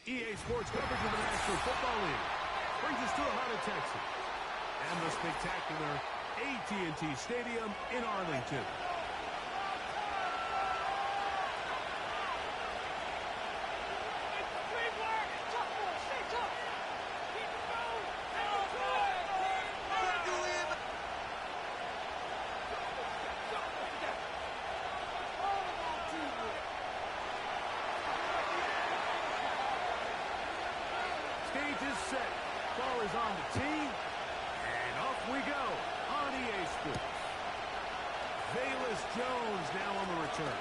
EA Sports coverage of the National Football League brings us to the heart of Texas and the spectacular AT&T Stadium in Arlington. Stage is set. Ball is on the tee. And off we go on EA Sports. Velus Jones now on the return.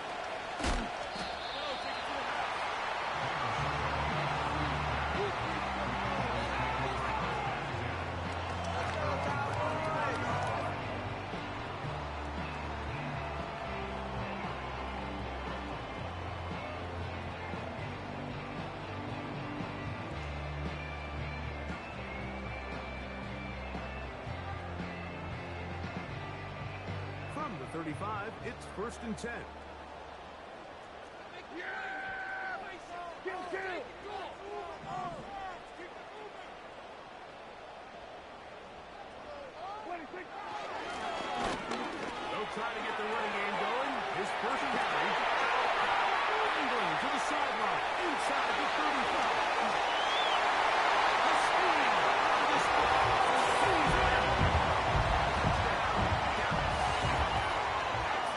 From the 35, it's 1st and 10. They'll try to get the running game going. His first carry. England to the sideline. Inside the 35. The speed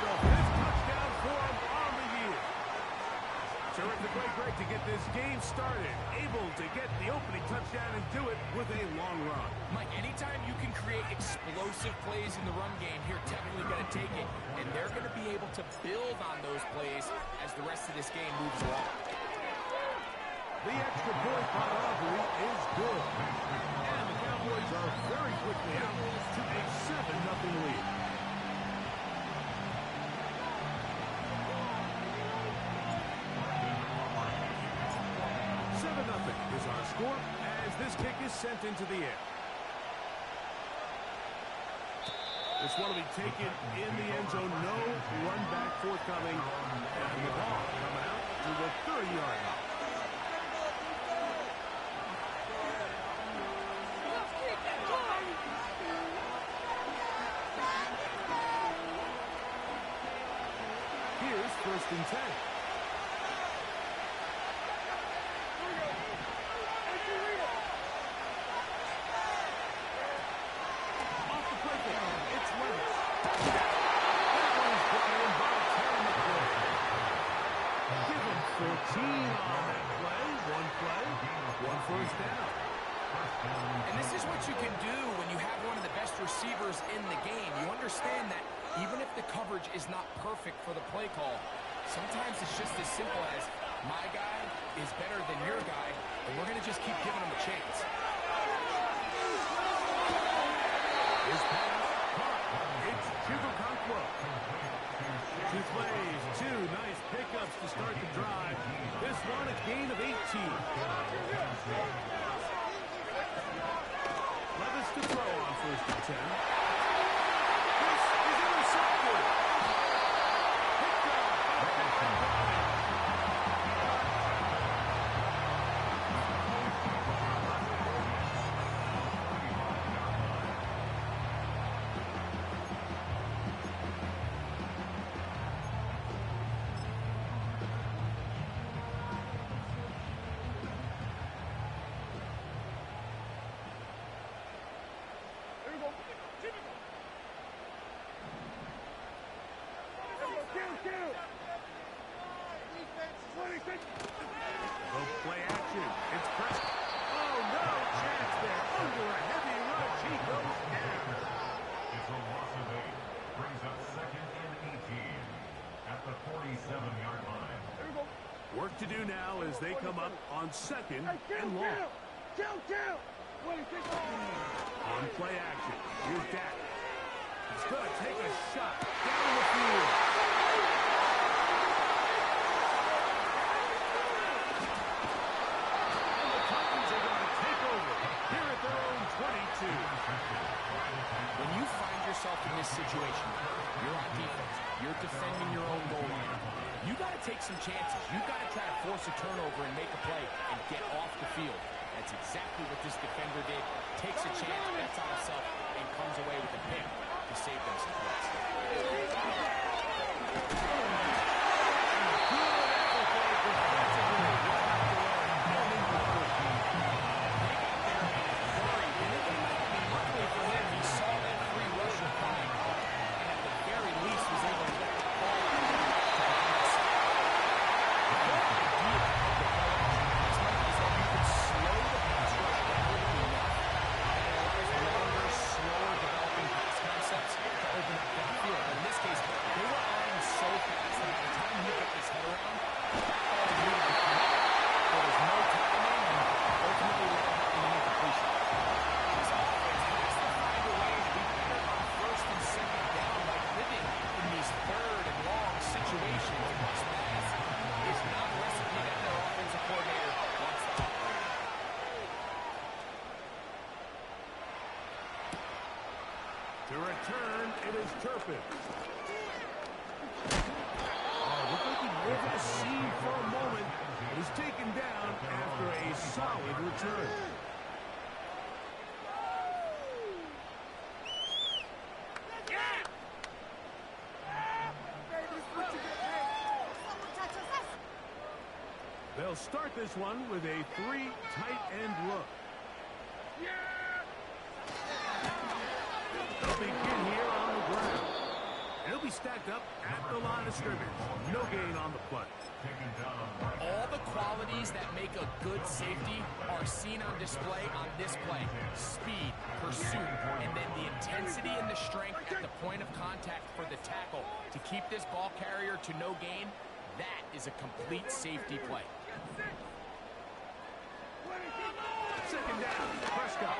of the touchdown for him on the year. Terrific way, Greg, to get this game started. Able to get the opening touchdown and do it with a long run. Mike, anytime you can create explosive plays in the run game, you're definitely going to take it. And they're going to be able to build on those plays as the rest of this game moves along. The extra point by Aubrey is good. And the Cowboys are very quickly out to a 7-0 lead. Is our score as this kick is sent into the air. This one will be taken in the end zone. No run back forthcoming. And the ball coming out to the 30-yard line. Here's 1st and 10. And this is what you can do when you have one of the best receivers in the game. You understand that even if the coverage is not perfect for the play call, sometimes it's just as simple as my guy is better than your guy, and we're going to just keep giving him a chance. His pass caught. It's Chukwukankwo. 2 plays, 2 nice pickups to start the drive. This one a gain of 18. Levis to throw on 1st and 10. This is intercepted. Picked up. Play action. It's Preston. Oh, no chance there. Under a heavy rush. He goes down. It's a loss of 8. Brings up 2nd and 18 at the 47-yard line. Work to do now as they come up on 2nd and long. On play action. Here's Dak. He's going to take a shot down the field. When you find yourself in this situation, you're on defense. You're defending your own goal line. You got to take some chances. You got to try to force a turnover and make a play and get off the field. That's exactly what this defender did. Takes a chance, bets on himself, and comes away with a pick to save them some points. To return, it is Turpin. Oh, looked like he lived in a scene for a moment. He was taken down after a solid return. They'll start this one with a 3 tight end look. They'll begin here on the ground. It'll be stacked up at the line of scrimmage. No gain on the play. All the qualities that make a good safety are seen on display on this play. Speed, pursuit, and then the intensity and the strength at the point of contact for the tackle to keep this ball carrier to no gain. That is a complete safety play. Second down, Prescott.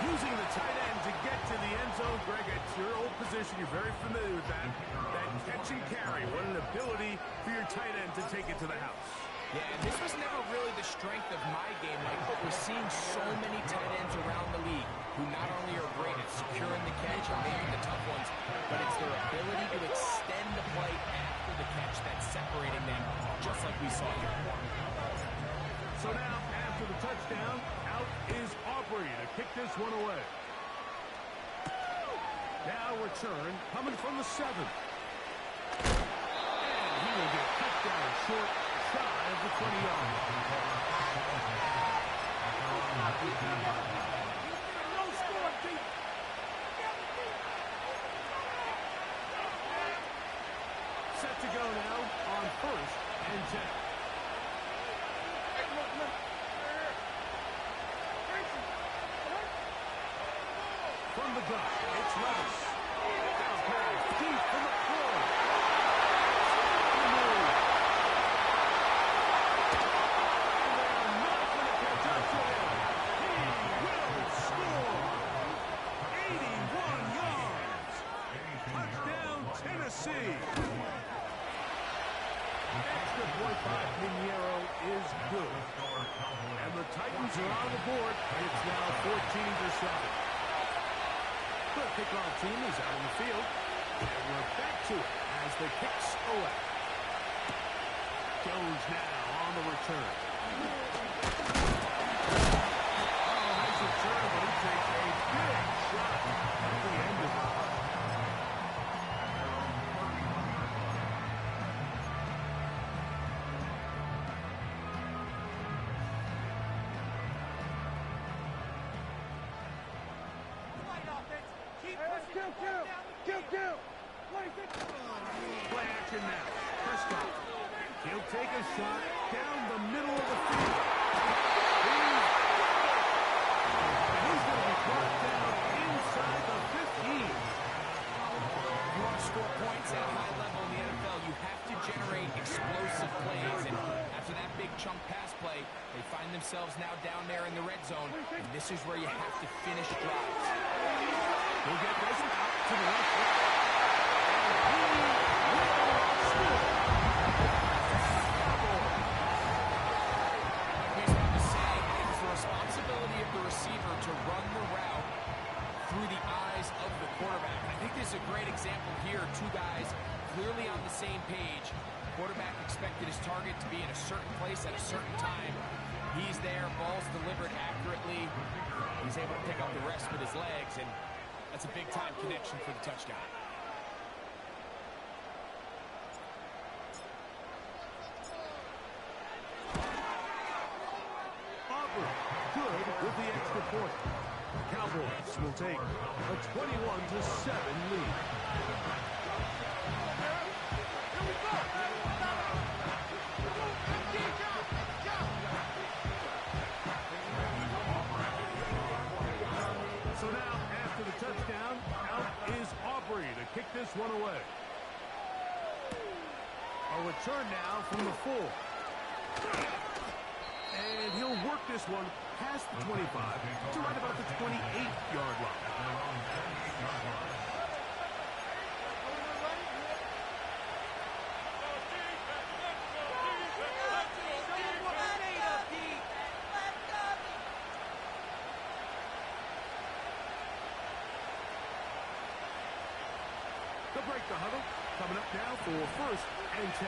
Using the tight end to get to the end zone, Greg, it's your old position. You're very familiar with that. That catch and carry. What an ability for your tight end to take it to the house. Yeah, and this was never really the strength of my game, Mike, but we're seeing so many tight ends around the league who not only are great at securing the catch and making the tough ones, but it's their ability to extend the play after the catch that's separating them, just like we saw here. So now, after the touchdown, out is Aubrey to kick this one away. Now return, coming from the 7. And he will get kicked down short, shy of the 20 yards. No score, Pete. Set to go now on 1st and 10. From the gun, it's Levis. Down pass, deep from the floor. And they're not going to catch up to him. He will score. 81 yards. Touchdown, Tennessee. Extra point by Pinheiro is good. And the Titans are on the board. It's now 14-7. The kickoff team is out on the field. And we're back to it as the kicks away. Jones now on the return. Oh, nice return, but he takes a big shot at the end of it. Play action now. Prescott. He'll take a shot down the middle of the field. He's going to be brought down inside the 15. If you want to score points at a high level in the NFL, you have to generate explosive plays. And after that big chunk pass play, they find themselves now down there in the red zone. And this is where you have to finish drives. We'll get this out to the left. is a great example here. Two guys clearly on the same page. Quarterback expected his target to be in a certain place at a certain time. He's there, ball's delivered accurately. He's able to pick up the rest with his legs, and that's a big-time connection for the touchdown. Auburn, good with the extra point. The Cowboys will take a 21-7 lead. So now, after the touchdown, out is Aubrey to kick this one away. A return now from the 4. And he'll work this one past the 25 to right about the 28-yard line. They'll break the huddle. Coming up now for 1st and 10.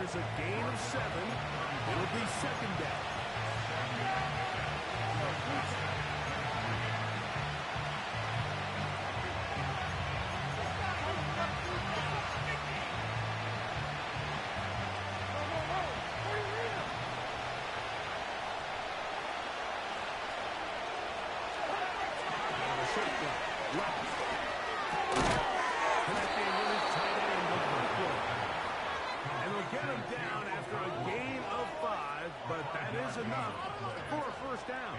A gain of 7. It'll be 2nd down. Connecting with his tight end of the play. And they'll get him down after a gain of 5, but that is enough for a 1st down.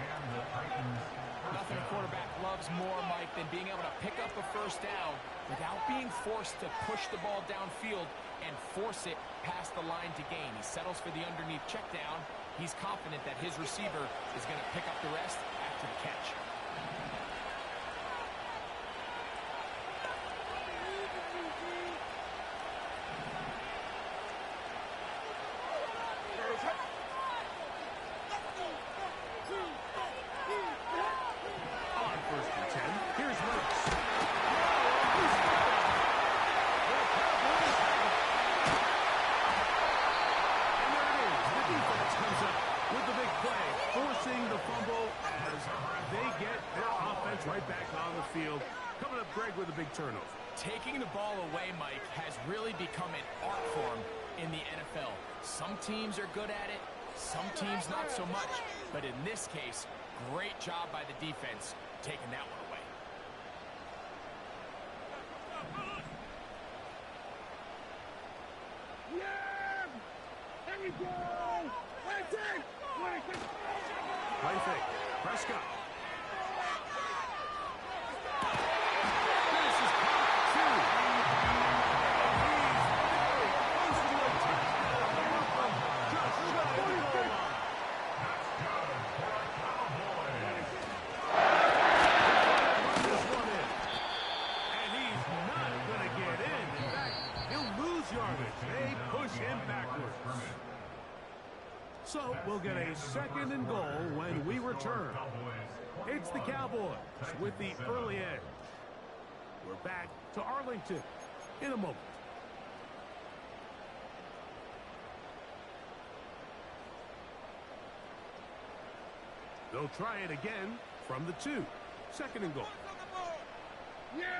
Nothing a quarterback loves more, Mike, than being able to pick up a 1st down without being forced to push the ball downfield and force it past the line to gain. He settles for the underneath check down. He's confident that his receiver is going to pick up the rest after the catch. Right back on the field. Coming up, Greg, with a big turnover. Taking the ball away, Mike, has really become an art form in the NFL. Some teams are good at it, some teams not so much. But in this case, great job by the defense taking that one away. Yeah! There we go! Play fake. Prescott. So we'll get a 2nd and goal when we return. It's the Cowboys with the early edge. We're back to Arlington in a moment. They'll try it again from the 2. 2nd and goal. They'll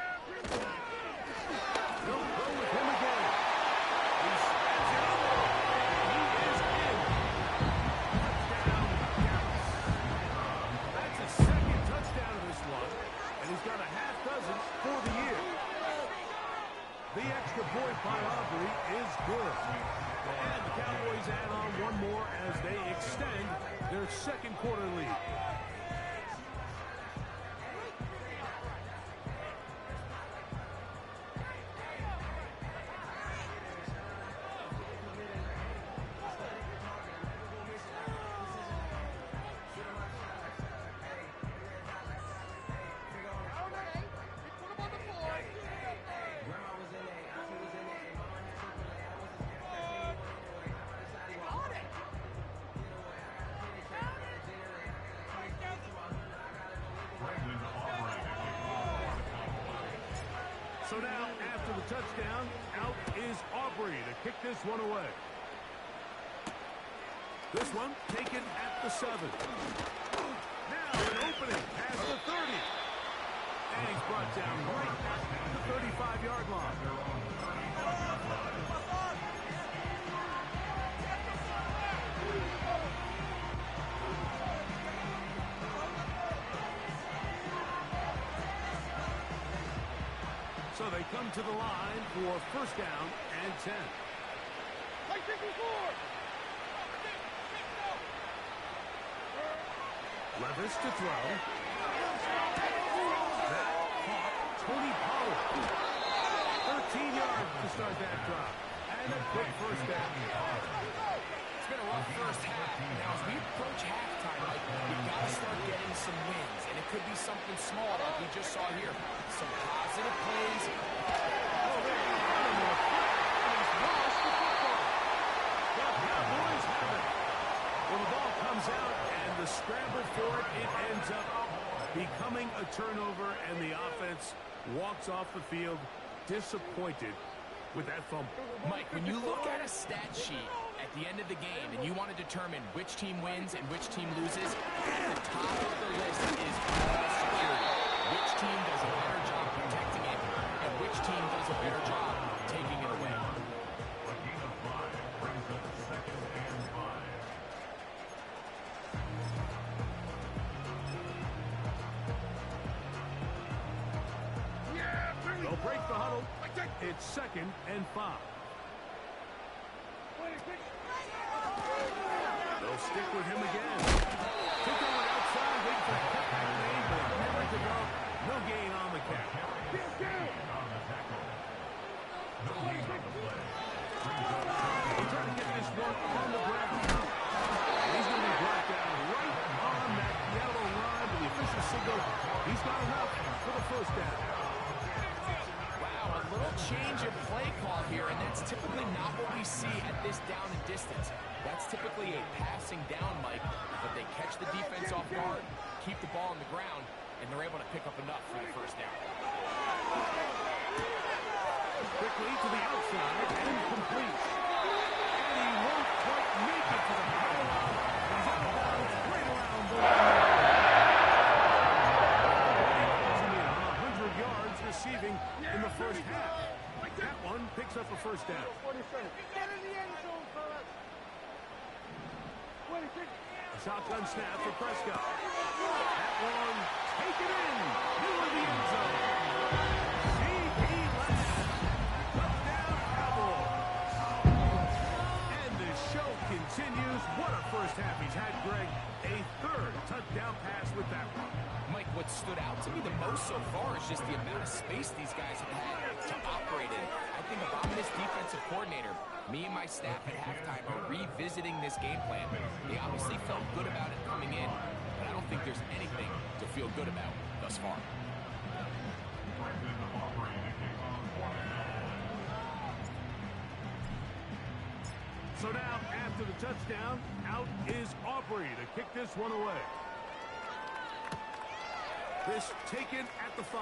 go with him again. He snaps it up. He is in. Touchdown, Dallas. That's his 2nd touchdown of this one, and he's got a half dozen for the year. The extra point by Aubrey is good. And the Cowboys add on one more as they extend their 2nd quarter lead. So now, after the touchdown, out is Aubrey to kick this one away. This one taken at the 7. Now an opening past the 30. And he's brought down right at the 35-yard line. So they come to the line for first down and 10. Levis to throw. That caught Tony Pollard. 13 yards to start that drive. And a quick first down. It's been a rough first half. Now, as we approach halftime, Mike, we've got to start getting some wins. And it could be something small like we just saw here. Some positive plays. Oh, there you go. He's lost the football. The Cowboys have it. Well, the ball comes out, and the scramble for it ends up becoming a turnover, and the offense walks off the field disappointed with that fumble. Mike, when you look at a stat sheet at the end of the game and you want to determine which team wins and which team loses, at the top of the list is ball security. Which team does a better job protecting it, and which team does a better job taking it away. A gain of 5 brings up second and 5. They'll break the huddle. It's second and 5. They'll stick with him again. Took over outside, waiting for a cutback lane, but never to go. No gain on the catch. On the tackle. No gain on the play. He's trying to get this one on the ground. He's going to be brought down right on that yellow line, but the official signal, he's got enough for the first down. Wow, a little change of play call here, and that's typically not what we see at this down and distance. That's typically a passing down, Mike, but they catch the defense off guard, keep the ball on the ground, and they're able to pick up enough for the first down. Quickly to the outside and complete. And he won't quite make it to the pylon. He's out of bounds right around the line. 100 yards receiving in the first half. That one picks up a first down. A shotgun snap for Prescott. That one taken in. Middle of the end zone. C.D. Lamb. Touchdown Cowboys. And the show continues. What a first half he's had, Greg. A third touchdown pass with that one. Mike, what stood out to me the most so far is just the amount of space these guys have had to operate in. I think if I'm this defensive coordinator, me and my staff at halftime are revisiting this game plan. They obviously felt good about it coming in, but I don't think there's anything to feel good about thus far. So now, after the touchdown, out is Aubrey to kick this one away. This taken at the 5.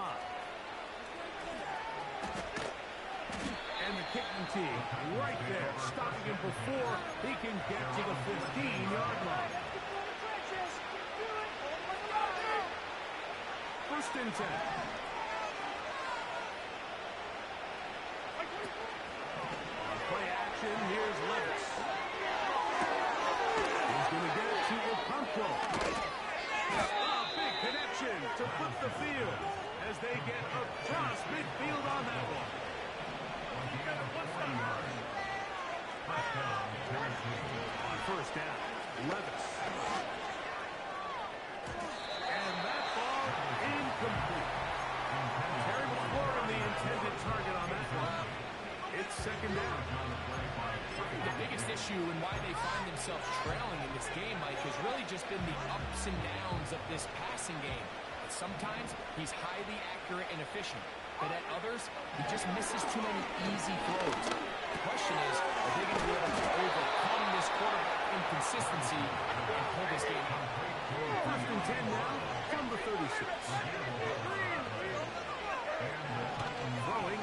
And the kicking team right there, stopping him before he can get to the 15-yard line. First and 10. On play action, here's Levis. He's going to get it to Okonkwo. A big connection to flip the field as they get across midfield on that one. On first down, Levis. And that ball incomplete. Terry McLaurin, the intended target on that one. It's second down. The biggest issue and why they find themselves trailing in this game, Mike, has really just been the ups and downs of this passing game. Sometimes he's highly accurate and efficient, but at others, he just misses too many easy throws. The question is, are they going to be able to overcome this quarterback inconsistency and pull this game out? First and 10 now from the 36. Throwing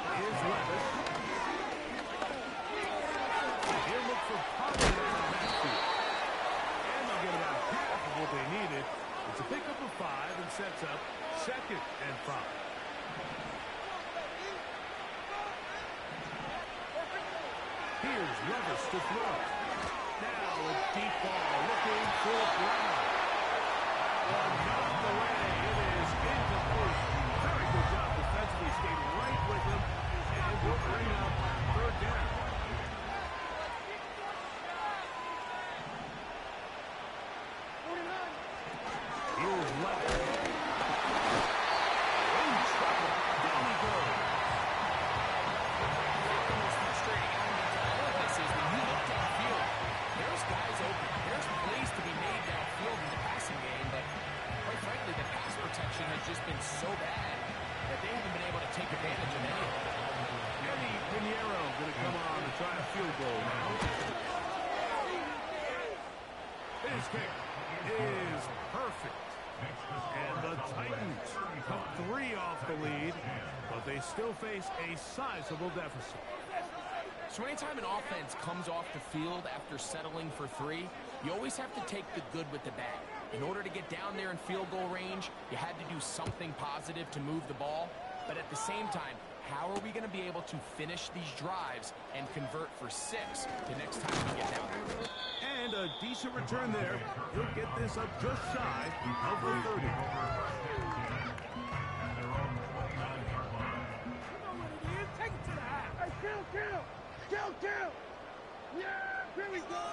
It's a pickup of 5 and sets up 2nd and 5. Here's Levis to throw. Now a deep ball looking for Brown. One knocked away. It is incomplete. Very good job defensively. Stayed right with him and will bring up 3rd down. Here's Levis. In trouble. Down he goes. The most frustrating element to all of this is when you look downfield, there's guys open. There's plays to be made downfield in the passing game, but quite frankly, the pass protection has just been so bad that they haven't been able to take advantage of any of it. Eddie Pinheiro going to come on and try a field goal now. His kick is perfect. And the Titans cut 3 off the lead, but they still face a sizable deficit. So anytime an offense comes off the field after settling for 3, you always have to take the good with the bad. In order to get down there in field goal range, you had to do something positive to move the ball. But at the same time, how are we going to be able to finish these drives and convert for 6 the next time we get down there? And a decent return there. He'll get this up just shy of the 30. Take it to the half. Hey, kill. Yeah, here we go.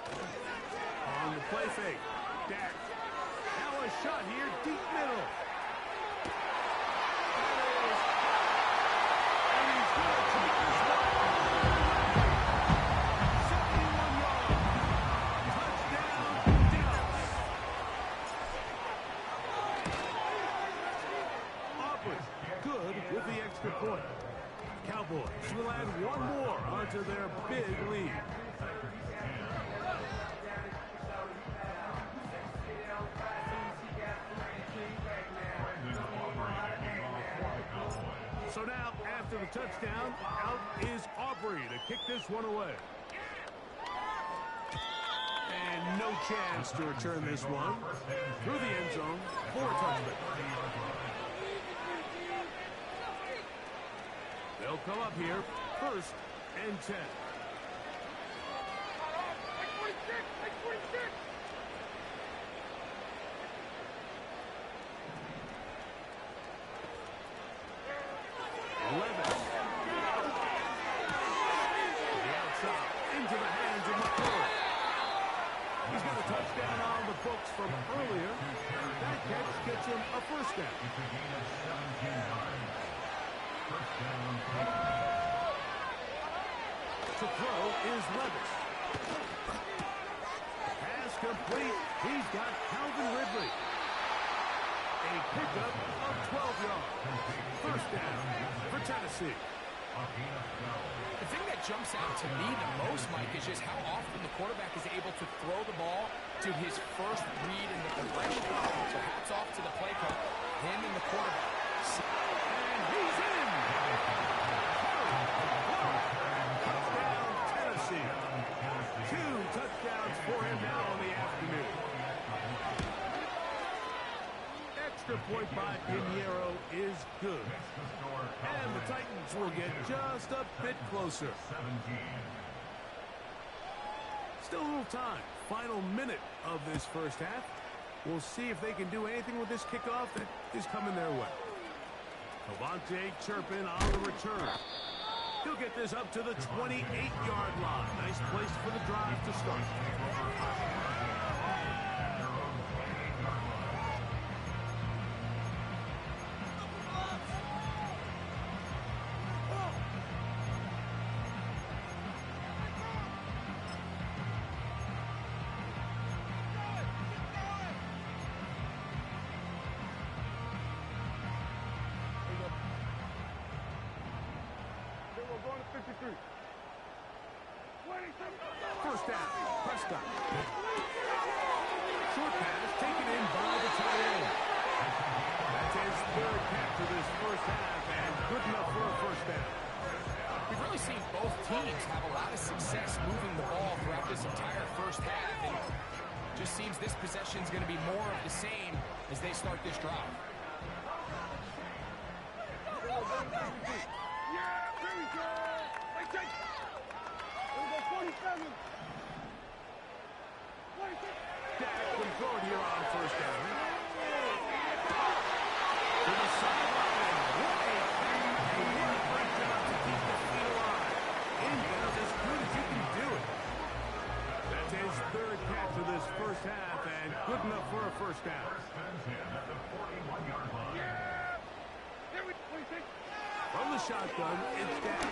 On the play fake. Dak. Now a shot here, deep middle. And he's going to take this one. 71 yards. Touchdown, Dallas. Aubrey, good with the extra point. Cowboys will add 1 more onto their big lead. So now, after the touchdown, out is Aubrey to kick this one away. And no chance to return this one through the end zone for a touchdown. They'll come up here, 1st and 10. Levis. The outside, into the hands of McCoy. He's got a touchdown on the books from earlier. That catch gets him a 1st down. To throw is Levis. Pass complete. He's got Calvin Ridley. A pickup of 12 yards. 1st down for Tennessee. The thing that jumps out to me the most, Mike, is just how often the quarterback is able to throw the ball to his first read in the progression. So hats off to the play caller, him and the quarterback. And he's in. Touchdown, Tennessee. 2 touchdowns for him now in the afternoon. Extra point by Pinheiro is good. And the Titans will get just a bit closer. Still a little time. Final minute of this first half. We'll see if they can do anything with this kickoff that is coming their way. Avante Turpin on the return. He'll get this up to the 28-yard line. Nice place for the drive to start. First down, Prescott. Short pass taken in by the tight end. That's his 3rd catch of this first half, and good enough for a 1st down. We've really seen both teams have a lot of success moving the ball throughout this entire first half, and just seems this possession is going to be more of the same as as they start this drive. Yeah, here we go. Hey, take. Here we go, 47. 46. Dak can throw it here on first down. To the sideline. What a breakdown to keep the feet alive. Inbounds as good as you can do it. That's his third catch of this first half, and good enough for a first down. First and 10 at the 41-yard line. Yeah. Here we go. 46. From the shotgun, it's Dak.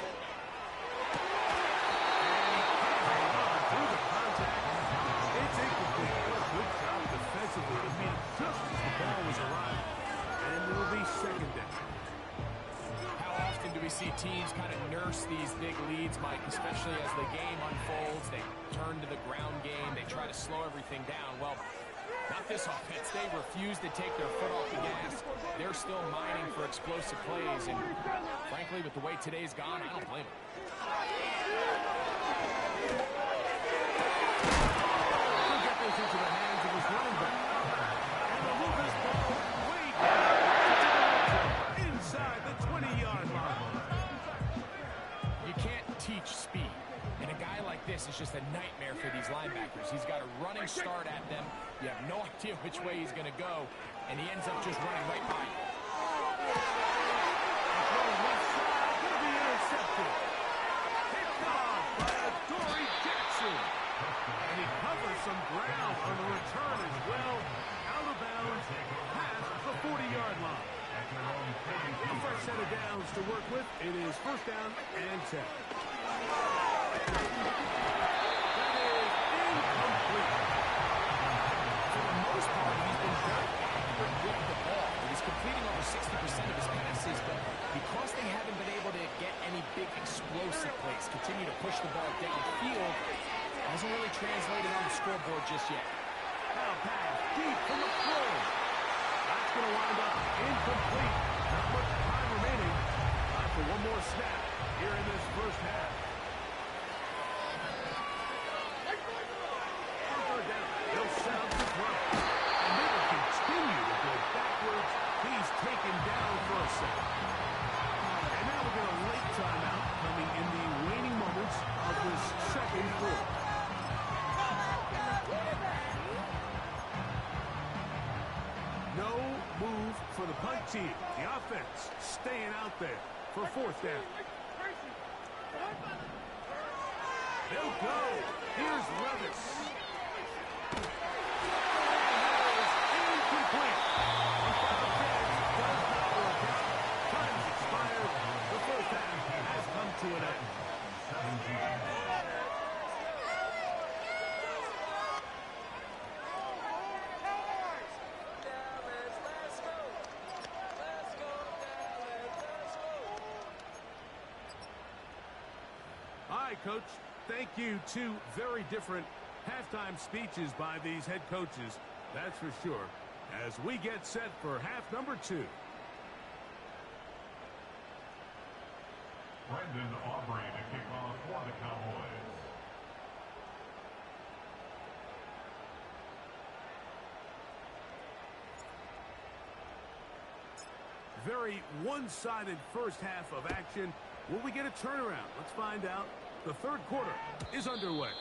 Through the contact. It's incomplete. What a good job defensively to beat him just as the ball was arriving. And it'll be second down. How often do we see teams kind of nurse these big leads, Mike, especially as the game unfolds? They turn to the ground game. They try to slow everything down. Well, not this offense. They refuse to take their foot off the gas. They're still mining for explosive plays. And frankly, with the way today's gone, I don't blame them. He'll get this into the hands of his running back. And they'll move this ball way down inside the 20-yard line. You can't teach speed. And a guy like this is just a nightmare for these linebackers. He's got a running start at them. You have no idea which way he's going to go, and he ends up just running right by you. Throwing left side, going to be intercepted. Picked off by Adoree Jackson. And he covers some ground on the return as well. Out of bounds, past the 40-yard line. A fresh set of downs to work with. It is first down and 10. That is incomplete. For the most part, he's been very accurate with the ball. He's completing over 60% of his passes, but because they haven't been able to get any big explosive plays, continue to push the ball downfield, hasn't really translated on the scoreboard just yet. Now pass deep from the throw. That's going to wind up incomplete. Not much time remaining. Time for one more snap here in this first half. They'll sound the drum. And they will continue to go backwards. He's taken down for a second. And now we'll get a late timeout coming in the waning moments of this second quarter. No move for the punt team. The offense staying out there for fourth down. They'll go. Here's Levis. Incomplete. On final chance, does not work out. Time's expired. The first half has come to an end. 17. All right, Coach. Thank you. Two very different halftime speeches by these head coaches. That's for sure. As we get set for half number 2. Brendan Aubrey to kick off for the Cowboys. Very one-sided first half of action. Will we get a turnaround? Let's find out. The third quarter is underway.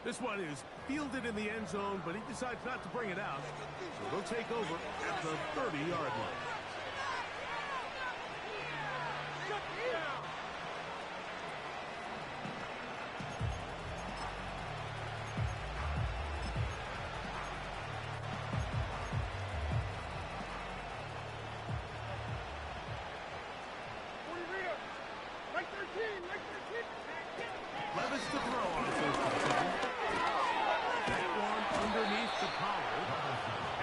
This one is fielded in the end zone, but he decides not to bring it out. So they'll take over at the 30-yard line. Levis to throw on first and 10. That one underneath the Pollard.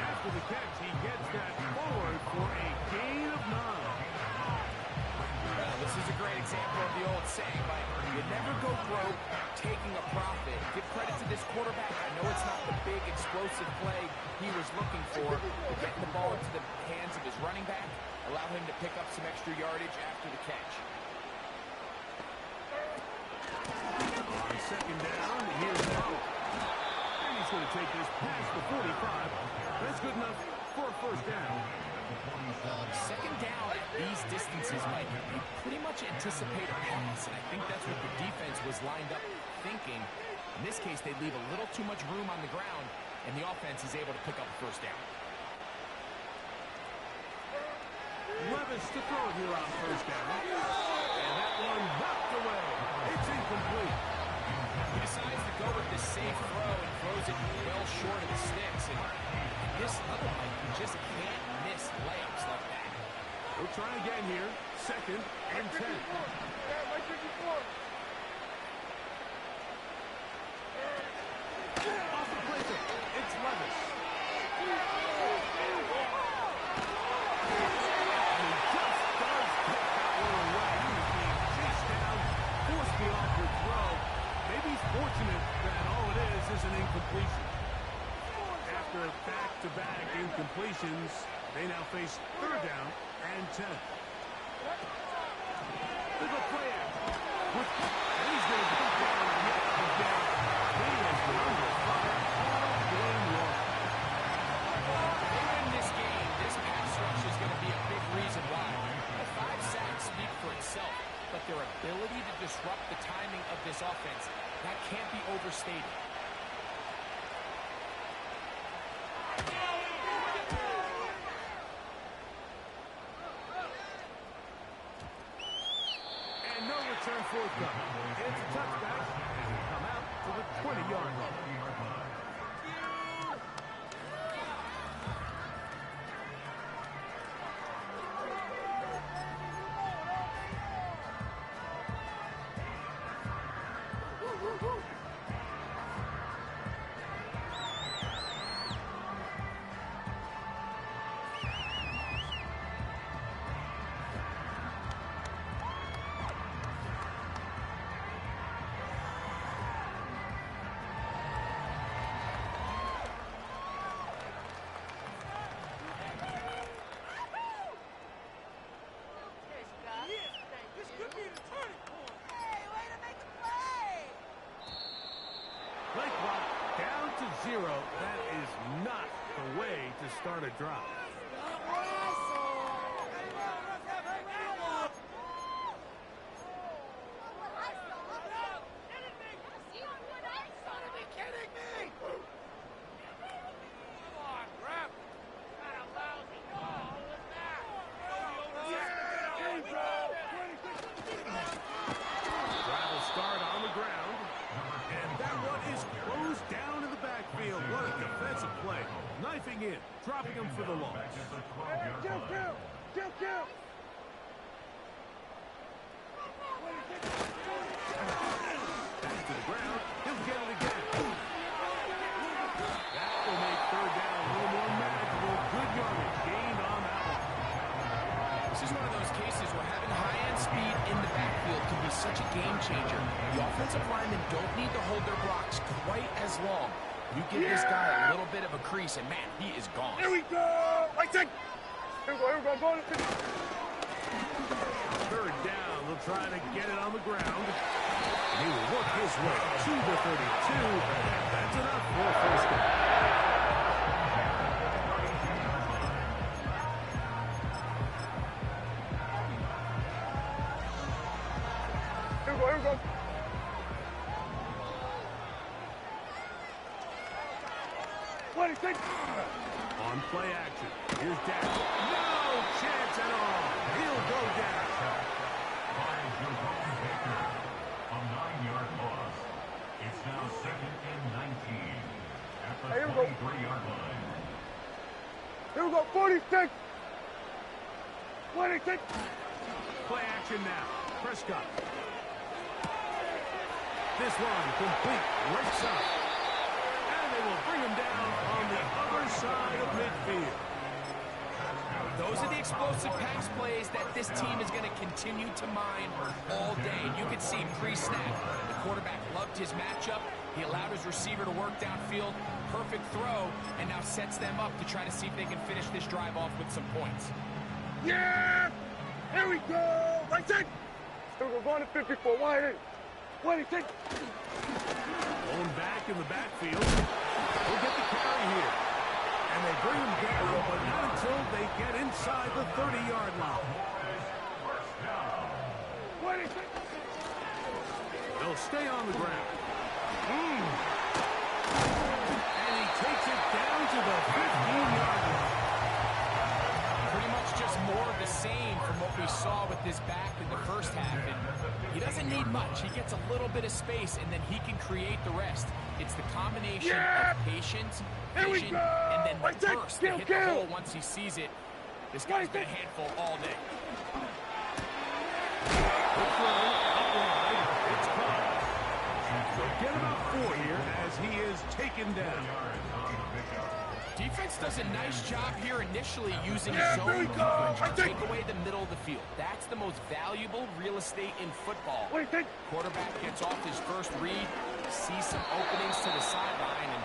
After the catch, he gets that forward for a gain of 9. Well, this is a great example of the old saying, like, you never go broke taking a profit. Give credit to this quarterback. I know it's not the big explosive play he was looking for, but getting the ball into the hands of his running back allowed him to pick up some extra yardage after the catch. On second down, here's Howard. And he's going to take this past the 45. That's good enough for a first down. Second down at these distances, Mike, you pretty much anticipate a pass, and I think that's what the defense was lined up thinking. In this case, they leave a little too much room on the ground, and the offense is able to pick up a first down. Levis to throw here on first down. And that one knocked away. It's incomplete. He decides to go with the safe throw and throws it well short of the sticks. And this other Mike, you just can't miss layups like that. We'll try again here. Second and 10. Off the play. It's Levis. Fortunate that all it is an incompletion. After back-to-back incompletions, they now face third down and 10. There's a play out. And he's going to come down yet again. He has been under fire all game long. They win this game. This pass rush is going to be a big reason why. The 5 sacks speak for itself, but their ability to disrupt the timing of this offense, that can't be overstated. And no return forthcoming. It's a touchback. And will come out to the 20-yard line. Play clock down to 0. That is not the way to start a drive. Drive will start on the ground. And that one is closed down in the backfield. What a defensive play. Knifing in, dropping him for the loss. Kill. Back to the ground. He'll get it again. That will make third down a little more manageable. Good yardage gained on that one. This is one of those cases where having high-end speed in the backfield can be such a game changer. The offensive linemen don't need to hold their blocks quite as long. You give this guy a little bit of a crease, and man, he is gone. Here we go. Right side. Here we go. Going to Third down. They'll try to get it on the ground. And he will work his way to the 32. And that's enough for a first down. Here we go. On play action. Here's Dak. No chance at all. He'll go down. Finds Jerome Baker. A 9-yard loss. It's now second and 19 at the 23-yard line. Here we go. 46. 26. Play action now. Prescott. This one complete. Rakes up. And they will bring him down on the other side of midfield. Those are the explosive pass plays that this team is going to continue to mine all day. You can see pre-snap, the quarterback loved his matchup. He allowed his receiver to work downfield. Perfect throw, and now sets them up to try to see if they can finish this drive off with some points. Yeah! Here we go! Right side! Here we go, going to 54, wide in. 26. Going back in the backfield. He'll get the carry here. And they bring him down, but not inside the 30-yard line. They'll stay on the ground. And he takes it down to the 15-yard line. Pretty much just more of the same from what we saw with this back in the first half. And he doesn't need much. He gets a little bit of space, and then he can create the rest. It's the combination of patience, vision, and then the burst to hit the hole once he sees it. This guy's been a handful all day. They'll get about 4 here as he is taken down. Defense does a nice job here initially using zone coverage to take away the middle of the field. That's the most valuable real estate in football. Quarterback gets off his first read, sees some openings to the sideline, and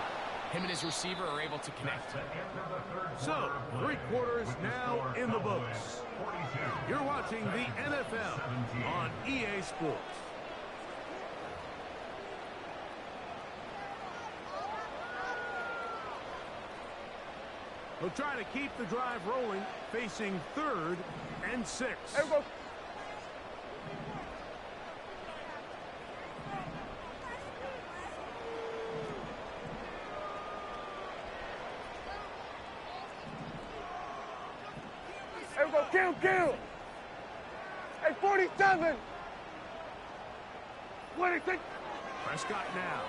him and his receiver are able to connect. So, 3 quarters now in the books. You're watching the NFL on EA Sports. They'll try to keep the drive rolling, facing 3rd and 6. There we go. There we go. Kill. Hey, 47. 26. Prescott now.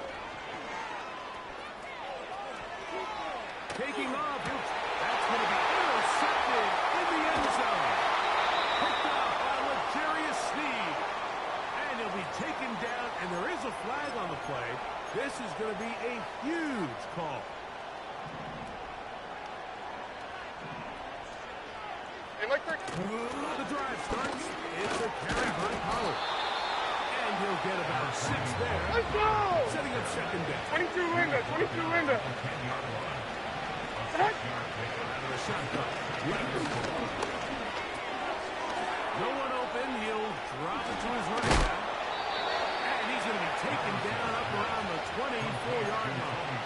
Taking off. That's going to be intercepted in the end zone. Picked off by L'Jarius Sneed. And he'll be taken down, and there is a flag on the play. This is going to be a huge call. The drive starts. It's a carry by Pollard. And he'll get about 6 there. Let's go! Setting up second down. 22 Linda. Out of the shotgun. No one open. He'll drop it to his running back. And he's going to be taken down up around the 24-yard line.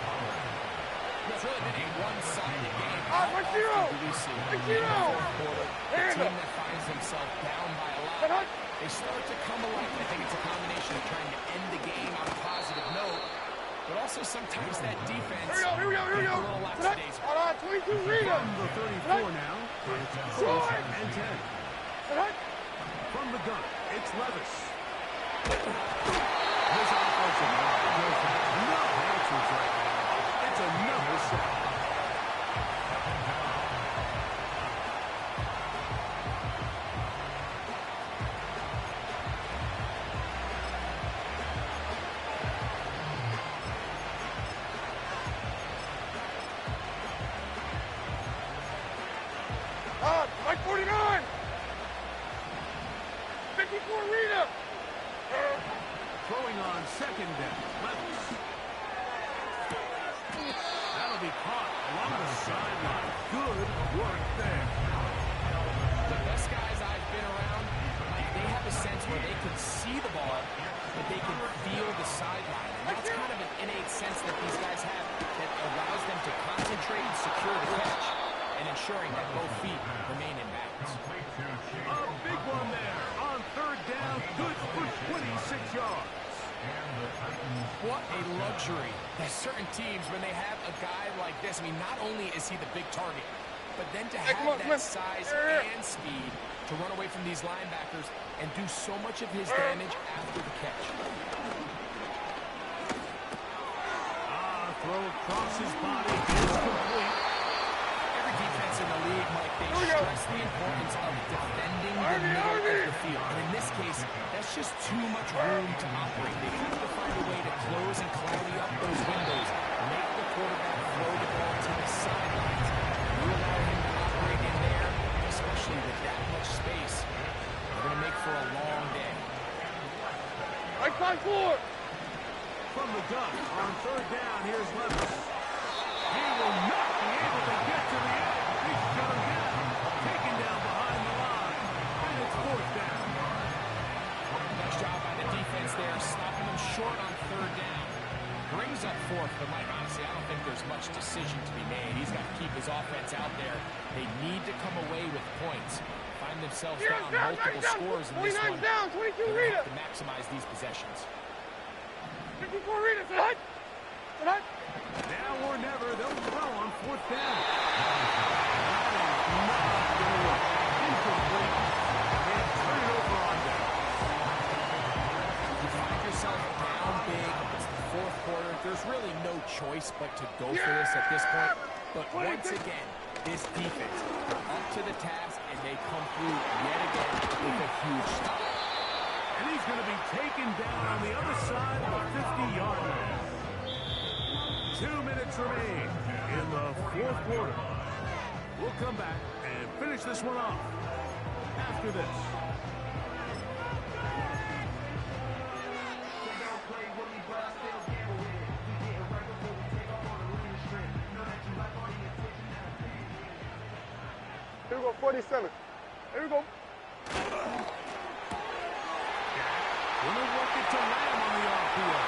It's really been a one-sided game. Let's zero! We see Let's in the zero! fourth quarter, the team that finds themselves down by a lot, they start to come alive. I think it's a combination of trying to end the game on a positive note, but also sometimes that defense Here we go. a little lackadaisical. Hold on, 22 Rita. From the 34 now. It's 4th and 10. From the gun, it's Levis. His offensive line knows no answers right now. It's another sack. Mike 49. 54 Rita. Throwing on second down. Levis. That'll be caught along the sideline. Good work there. The best guys I've been around, like, they have a sense where they can see the ball, but they can feel the sideline. And that's kind of an innate sense that these guys have that allows them to concentrate and secure the catch and ensuring that both feet remain in bounds. A big one there on 3rd down. Good for 26 yards. What a luxury that certain teams, when they have a guy like this, I mean, not only is he the big target, but then to have that size and speed to run away from these linebackers and do so much of his damage after the catch. Throw across his body is complete. Every defense in the league, Mike, they stress the importance of defending the middle of the field. And in this case, that's just too much room to operate. They have to find a way to close and cloudy up those windows, make the quarterback throw the ball to the sidelines. You allow him to operate in there, especially with that much space, they're going to make for a long day. Right side 4. From the gun on 3rd down, here's Levis. He will not be able to get to the end. He shut him down. Taken down behind the line. And it's 4th down. Nice job by the defense there, stopping them short on 3rd down. Brings up 4th, but Mike, honestly, I don't think there's much decision to be made. He's got to keep his offense out there They need to come away with points. Find themselves down multiple scores in this one. Down, 22 They're Rita. going to have to maximize these possessions. 54 Rita. Hut. Hut. Now or never, they'll throw on fourth down. That is not going to work. Incomplete. And turn it over on down. You find yourself down big. It's the fourth quarter. There's really no choice but to go for this at this point. But once again, this defense, they're up to the task, and they come through yet again with a huge stop. And he's going to be taken down on the other side of the 50-yard line. 2 minutes remain in the fourth quarter. We'll come back and finish this one off after this. Here we go, 47. Here we go. Gonna work it to Lamb on the RPO.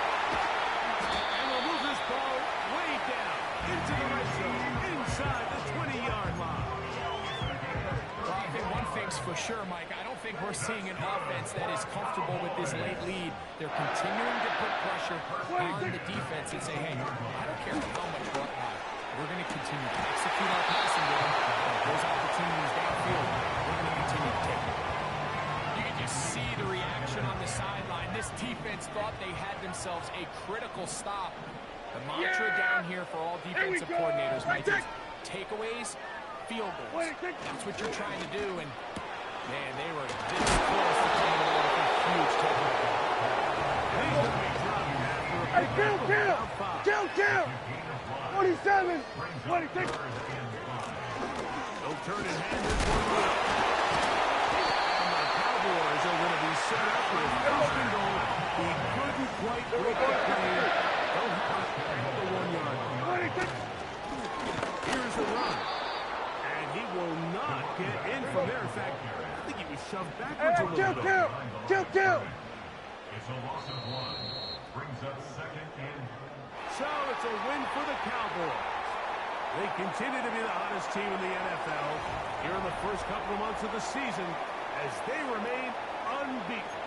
And they'll move this ball way down into the red zone, inside the 20-yard line. Well, I think one thing's for sure, Mike. I don't think we're seeing an offense that is comfortable with this late lead. They're continuing to put pressure on the defense and say, hey, I don't care how much we're up high. We're going to continue to execute our passing game. And if there's opportunities downfield, we're going to continue to take it. You can just see the reaction on the sideline. This defense thought they had themselves a critical stop. The mantra down here for all defensive coordinators, Mike, is takeaways, field goals. That's what you're trying to do, and man, they were this close to coming away with a huge takeaway. Hey, kill! 47, 26. They'll turn and hand this one away. And the Cowboys are going to be set up with first and goal. He couldn't quite break the play. They'll have the 1-yard line. Here's the run. And he will not get in from there. In fact, I think he was shoved backwards a little bit. Kill! It's a loss of 1. Brings up second and... So it's a win for the Cowboys. They continue to be the hottest team in the NFL here in the first couple of months of the season as they remain unbeaten.